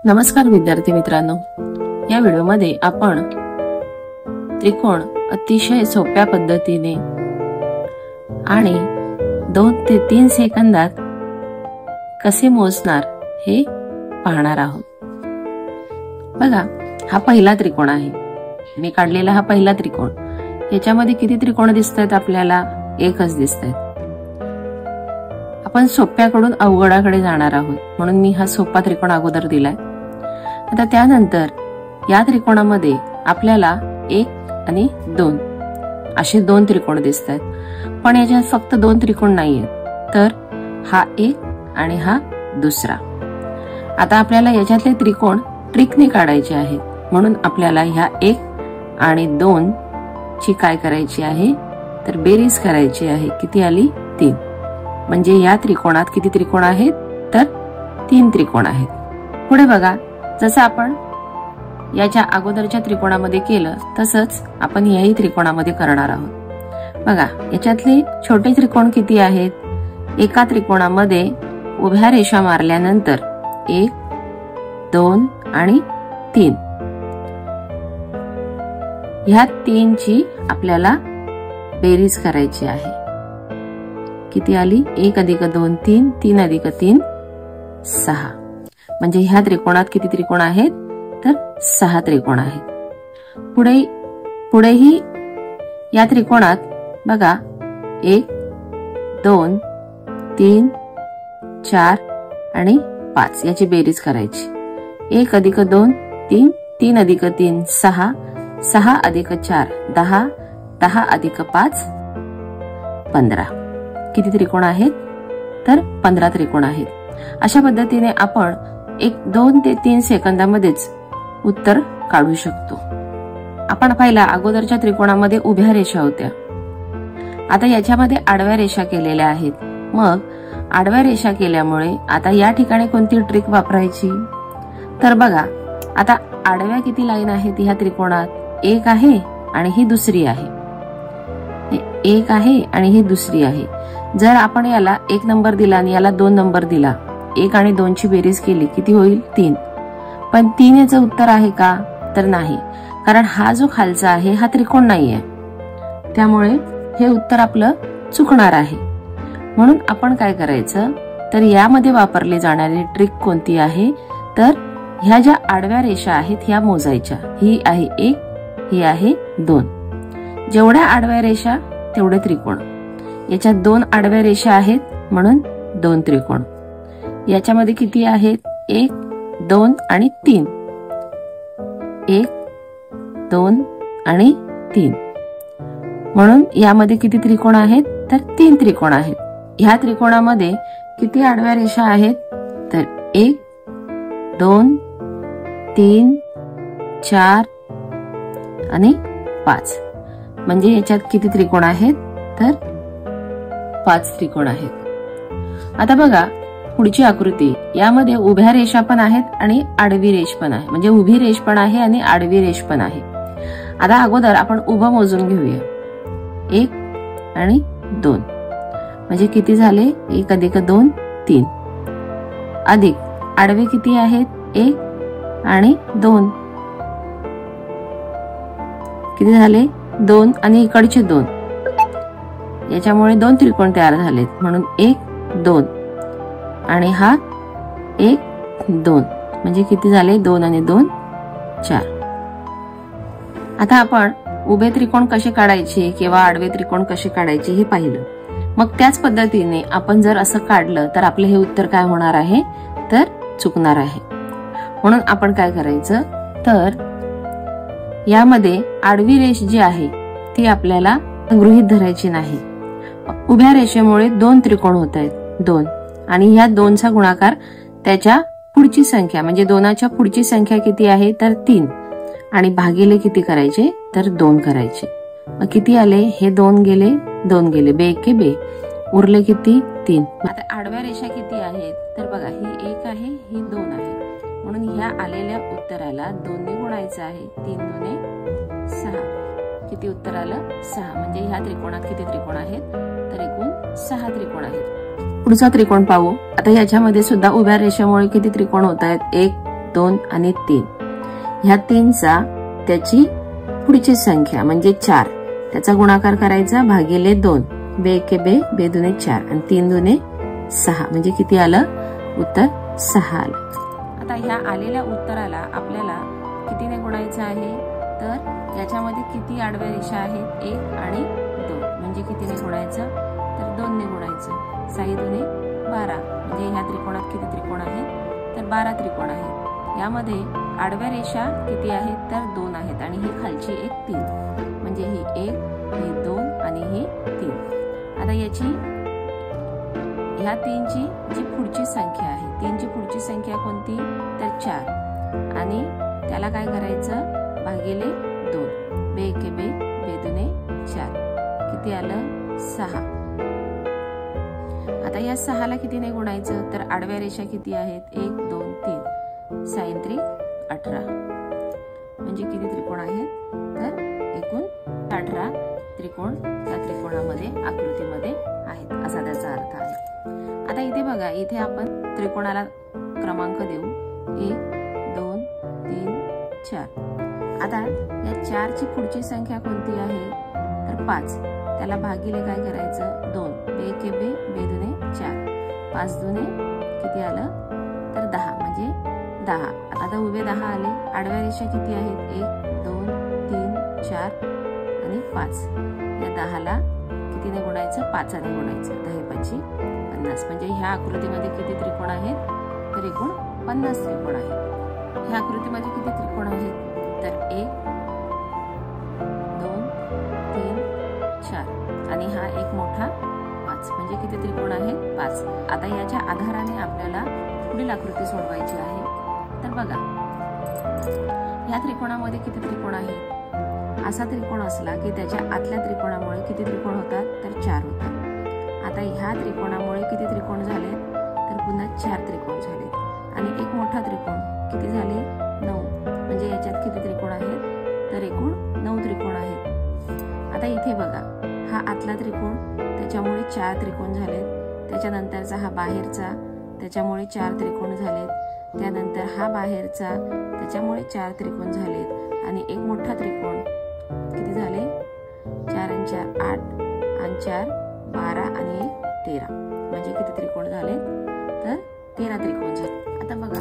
नमस्कार विद्यार्थी मित्रांनो, या व्हिडिओमध्ये आपण त्रिकोण अतिशय सोप्या पद्धतीने आणि 2 ते 3 सेकंदात कसे मोजणार हे पाहणार आहोत। बघा, हा पहिला त्रिकोण आहे। मी काढलेला हा पहिला त्रिकोण। याच्यामध्ये किती त्रिकोण दिसतात आपल्याला? एकच दिसतात। आपण सोप्याकडून अवघडाकडे जाणार आहोत, म्हणून मी हा सोपा त्रिकोण अगोदर दिलाय। आता त्यानंतर या त्रिकोणामध्ये आपल्याला 1 आणि 2 असे 2 त्रिकोण दिसतात, पण याच्यात फक्त 2 त्रिकोण नाहीयेत, तर हा एक आणि हा दुसरा। आता आपल्याला याच्यातले त्रिकोण ट्रिकने काढायचे आहेत, म्हणून आपल्याला ह्या 1 आणि 2 ची काय करायची आहे तर बेरीज करायची आहे। किती आली? 3। म्हणजे या त्रिकोणात किती त्रिकोण आहेत तर 3 त्रिकोण आहेत। पुढे बघा, जसं आपण याच्या अगोदरच्या त्रिकोणामध्ये केलं तसंच आपण याही त्रिकोणामध्ये करणार आहोत। बघा, याच्यातले छोटे त्रिकोण किती आहेत? एका त्रिकोणामध्ये उभ्या रेषा मारल्यानंतर 1, 2 आणि 3, ह्या 3 ची आपल्याला बेरीज करायची आहे। किती आली? 1 + 2 3, 3 + 3 6। म्हणजे ह्या त्रिकोणात किती त्रिकोण आहेत तर 6 त्रिकोण आहेत। पुढेही या त्रिकोणात बघा 1, 2, 3, 4 आणि 5 याची बेरीज करायची। 1 + 2 3, 3 + 3 6, 6 + 4 10, 10 + 5 15। किती त्रिकोण आहेत तर 15 त्रिकोण आहेत। अशा पद्धतीने आपण 2 ते 3 सेकंदामध्येच उत्तर काढू शकतो। आपण पहिला अगोदरच्या त्रिकोणामध्ये उभ्या रेषा होत्या, आता याच्यामध्ये आडव्या रेषा केलेल्या आहेत। मग आडव्या रेषा केल्यामुळे आता या ठिकाणी कोणती ट्रिक वापरायची तर बघा, आता आडव्या किती लाईन आहेत ह्या त्रिकोणात? 1 आहे आणि ही दुसरी आहे। 1 आहे आणि ही दुसरी आहे। जर आपण याला 1 नंबर दिला आणि याला 2 नंबर दिला, 1 आणि 2 ची बेरीज केली, किती होईल? 3। पण 3 याचं उत्तर आहे का तर नाही, कारण हा जो खालचा आहे हा त्रिकोण नाहीये, त्यामुळे हे उत्तर आपलं चुकणार आहे। म्हणून आपण काय करायचं तर यामध्ये वापरली जाणारी ट्रिक कोणती आहे तर ह्या ज्या आडव्या रेषा आहेत ह्या मोजायच्या। ही आहे 1, ही आहे 2। जेवढ्या आडव्या रेषा तेवढे त्रिकोण। याच्यात 2 आडव्या रेषा आहेत म्हणून 2 त्रिकोण। याच्यामध्ये किती आहेत? 1, 2 आणि 3। 1, 2 आणि 3, म्हणून यामध्ये किती त्रिकोण आहेत तर 3 त्रिकोण आहेत। ह्या त्रिकोणामध्ये किती आडव्या रेषा आहेत तर 1, 2, 3, 4 आणि 5। म्हणजे याच्यात किती त्रिकोण आहेत तर 5 त्रिकोण आहेत। आता बघा पुढची आकृती, यामध्ये उभ्या रेषा पण आहेत आणि आडवी रेष पण आहे, म्हणजे उभी रेष पण आहे आणि आडवी रेष पण आहे। आता अगोदर आपण उभं मोजून घेऊया। 1 आणि 2 म्हणजे किती झाले? 1 + 2 3, अधिक आडवे किती आहेत? 1 आणि 2, किती झाले? 2 आणि इकडचे 2, याच्यामुळे 2 त्रिकोण तयार झालेत, म्हणून 1, 2 आणि हा 1, 2 म्हणजे किती झाले? 2 आणि 2 4। आता आपण उभे त्रिकोण कसे काढायचे किंवा आडवे त्रिकोण कसे काढायचे हे पाहिलं। मग त्याच पद्धतीने आपण जर असं काढलं तर आपलं हे उत्तर काय होणार आहे तर चुकणार आहे। म्हणून आपण काय करायचं तर यामध्ये आडवी रेष जी आहे ती आपल्याला गृहीत धरायची नाही। उभ्या रेषेमुळे 2 त्रिकोण होत आहेत, 2, आणि ह्या 2चा गुणाकार त्याच्या पुढची संख्या म्हणजे 2च्या पुढची संख्या किती आहे तर 3, आणि भागिले किती करायचे तर 2 करायचे। मग किती आले? हे 2 गेले, 2 गेले, बे एके बे, उरले किती? 3। आता आडव्या रेषा किती आहेत तर बघा, ही 1 आहे, ही 2 आहे, म्हणून ह्या आलेल्या उत्तराला 2 ने गुणायचं आहे। 3 2 6, किती उत्तर आलं? 6। म्हणजे ह्या त्रिकोणात किती त्रिकोण आहेत तर एकूण 6 त्रिकोण आहेत। पुढचा त्रिकोण पाहू। आता याच्यामध्ये सुद्धा उभ्या रेषेमुळे किती त्रिकोण होत आहेत? 1, 2 आणि 3. ह्या 3चा त्याची पुढची संख्या म्हणजे 4 त्याचा गुणाकार करायचा भागिले 2. बे एके बे, बे दुने 4 आणि 3 दुने 6 म्हणजे किती आलं? उत्तर 6 आलं. आता ह्या आलेल्या उत्तराला आपल्याला कितीने गुणायचं आहे? तर याच्यामध्ये किती आडव्या रेषा आहेत? 1 आणि 2 म्हणजे कितीने गुणायचं? तर 2 ने गुणायचं. 6 दुने 12 म्हणजे ह्या त्रिकोणात किती त्रिकोण आहेत? तर 12 त्रिकोण आहेत. यामध्ये आडव्या रेषा किती आहेत? तर 2 आहेत आणि ही खालची एक 3 म्हणजे ही 1, ही 2 आणि ही 3. आता याची ह्या 3ची जी पुढची संख्या आहे, 3ची पुढची संख्या कोणती? तर 4 आणि त्याला काय करायचं? भागिले 2. बे एके बे, बे दुने 4 किती आलं? 6. आता या 6ला कितीने गुणायचं? तर आडव्या रेषा किती आहेत? 1 2 3 6 3 18 म्हणजे किती त्रिकोण आहेत? तर एकूण 18 त्रिकोण त्या त्रिकोणामध्ये आकृतीमध्ये आहेत असा त्याचा अर्थ आहे. आता इथे बघा, इथे आपण त्रिकोणाला क्रमांक देऊ 1 2 3 4. आता या 4ची पुढची संख्या कोणती आहे? तर 5. त्याला भागिले काय करायचं? 2. बे एके बे, बे दुने 4 5 दुने किती आलं? तर 10 म्हणजे 10. आता उभे 10 आले. आडव्या रेषा किती आहेत? 1 2 3 4 आणि 5. या 10ला कितीने गुणायचं? 5ने गुणायचं. 10 5 50 म्हणजे ह्या आकृतीमध्ये किती त्रिकोण आहेत? तर एकूण 50 त्रिकोण आहेत. ह्या आकृतीमध्ये किती त्रिकोण आहेत? तर 1 2 3 4 आणि हा एक मोठा 5 म्हणजे किती त्रिकोण आहेत? 5. आता याच्या आधाराने आपल्याला पुढील आकृती सोडवायची आहे. तर बघा, ह्या त्रिकोणामध्ये किती त्रिकोण आहेत? असा त्रिकोण असला की त्याच्या आतल्या त्रिकोणामुळे किती त्रिकोण होतात? तर 4 होतात. आता ह्या त्रिकोणामुळे किती त्रिकोण झाले? तर पुन्हा 4 त्रिकोण झाले आणि एक मोठा त्रिकोण किती झाले? 9 म्हणजे याच्यात किती त्रिकोण आहेत? तर एकूण 9 त्रिकोण आहेत. आता इथे बघा, हा आतला त्रिकोण त्याच्यामुळे 4 त्रिकोण झालेत. त्याच्यानंतरचा हा बाहेरचा त्याच्यामुळे 4 त्रिकोण झालेत. त्यानंतर हा बाहेरचा त्याच्यामुळे 4 त्रिकोण झालेत आणि एक मोठा त्रिकोण किती झाले? 4 आणि 4 8 आणि 4 12 आणि 1 13 म्हणजे किती त्रिकोण झाले? तर 13 त्रिकोण झाले. आता बघा,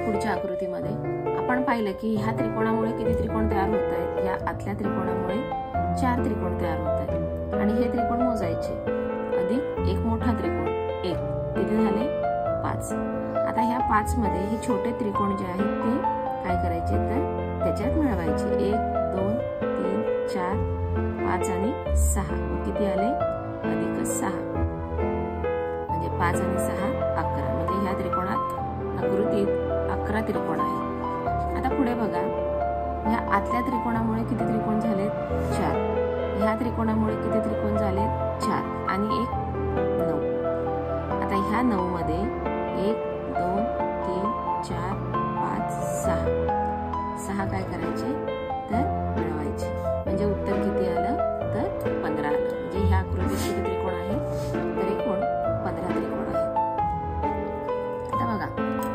पुढच्या आकृतीमध्ये आपण पाहिलं की ह्या त्रिकोणामुळे किती त्रिकोण तयार होत आहेत? ह्या आतल्या त्रिकोणामुळे 4 त्रिकोण तयार होत आहेत आणि हे त्रिकोण मोजायचे अधिक एक मोठा त्रिकोण 1 किती झाले? 5. आता ह्या 5 मध्ये हे छोटे त्रिकोण जे आहेत ते काय करायचे? तर त्याच्यात मिळवायचे. 1 2 3 4 5 आणि 6 किती आले? अधिक 6 म्हणजे 5 आणि 6 11 म्हणजे ह्या त्रिकोणात आकृतीत 11 त्रिकोण आहेत. आता पुढे बघा, ह्या आतल्या त्रिकोणामुळे किती त्रिकोण झालेत? 4. ह्या त्रिकोणामुळे किती त्रिकोण झालेत? 4 आणि 1 9. आता ह्या 9 मध्ये 1 2 3 4 5 6 काय करायचे? तर मिळवायचे म्हणजे उत्तर किती आलं? तर 15 आलं. म्हणजे ह्या आकृतीत किती त्रिकोण आहेत? तर एकूण 15 त्रिकोण आहेत. आता बघा,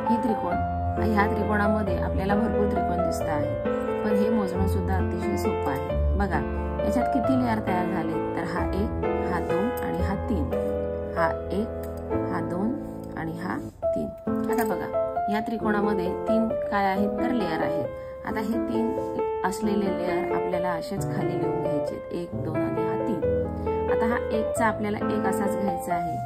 ही त्रिकोण, ह्या त्रिकोणामध्ये आपल्याला भरपूर त्रिकोण दिसत आहेत, पण हे मोजणं सुद्धा अतिशय सोपं आहे. बघा, याच्यात किती लेअर तयार झाले? तर हा 1 हा 2 आणि हा 3. हा 1 हा 2 आणि हा 3. आता बघा, या त्रिकोणामध्ये 3 काय आहेत? तर लेअर आहेत. आता हे 3 असलेले लेअर आपल्याला असेच खाली लिहून घ्यायचे 1 2 आणि हा 3. आता हा 1 चा आपल्याला 1 असाच घ्यायचा आहे.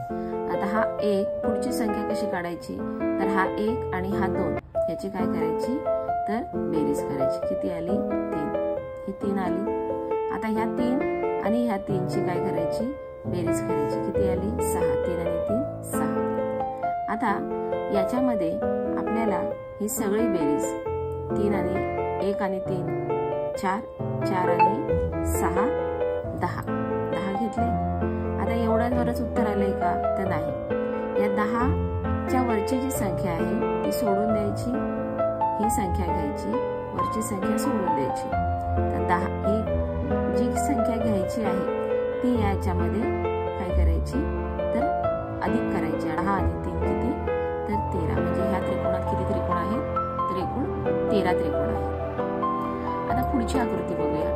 आता हा 1 पुढची संख्या कशी काढायची? तर हा 1 आणि हा 2 याची काय करायची? तर बेरीज करायची. किती आली? 3. ही 3 आली. आता ह्या 3 आणि ह्या 3 ची काय करायची? बेरीज करायची. किती आली? 6. 3 आणि 3 6. आता याच्यामध्ये आपल्याला ही सगळी बेरीज 3 आणि 1 आणि 3 4 4 आणि 6 10 घेतले. आता एवढ्यावरच उत्तर आलंय का? तर नाही. या 10 च्या वरची जी संख्या आहे ती सोडून द्यायची, ही संख्या घ्यायची, वरची संख्या सोडून द्यायची. तर 10 ही जी संख्या घ्यायची आहे ती याच्यामध्ये काय करायची? तर अधिक करायची. 10 आणि 3 किती? तर 13. म्हणजे ह्या त्रिकोणात किती त्रिकोण आहेत? तर एकूण 13 त्रिकोण आहेत. आता पुढची आकृती बघूया.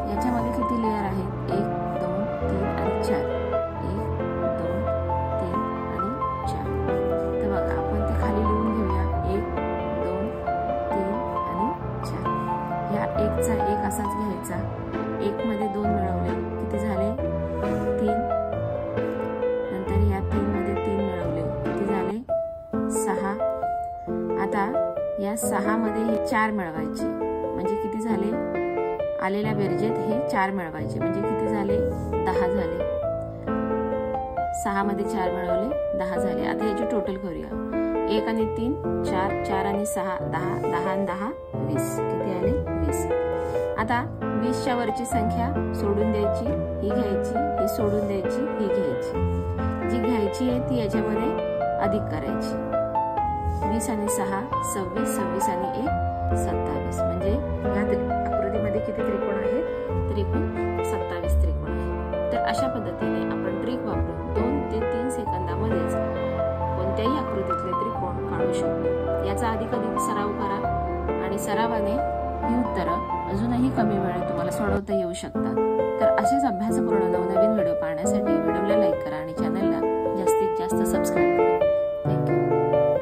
याच्यामध्ये किती लेअर आहेत? 1 2 3 आणि 4. 1 2 3 आणि 4. तर बघा आपण ते खाली लिहून घेऊया. 1 2 3 आणि 4. ह्या 1 चा 1 असाच घ्यायचा. 1 मध्ये 2 मिळवले किती झाले? 3. नंतर या 3 मध्ये 3 मिळवले किती झाले? 6. आता या 6 मध्ये हे 4 मिळवायचे म्हणजे किती झाले? आलेल्या बेरजेत हे 4 मिळवायचे म्हणजे किती झाले? 10 झाले. 6 मध्ये 4 मिळवले 10 झाले. आता याची टोटल करूया. 1 आणि 3 4, 4 आणि 6 10, 10 आणि 10 20. किती आले? 20. आता 20च्या वरची संख्या सोडून द्यायची, ही घ्यायची, ही सोडून द्यायची, ही घ्यायची. जी घ्यायची आहे ती याच्यामध्ये अधिक करायची. 20 आणि 6 26, 26 आणि 1 27. म्हणजे ह्या आकृतीमध्ये किती त्रिकोण आहेत? तर एकूण 27 त्रिकोण आहेत. तर अशा पद्धतीने आपण ट्रिक वापरून 2 ते 3 सेकंदामध्येच कोणत्याही आकृतीतले त्रिकोण काढू शकतो. याचा अधिक सराव करा आणि सरावाने ही उत्तरं अजूनही कमी वेळेत तुम्हाला सोडवता येऊ शकतात. तर असेच अभ्यासपूर्ण नवनवीन व्हिडिओ पाहण्यासाठी व्हिडिओला लाईक करा आणि चॅनलला जास्तीत जास्त सबस्क्राईब करा.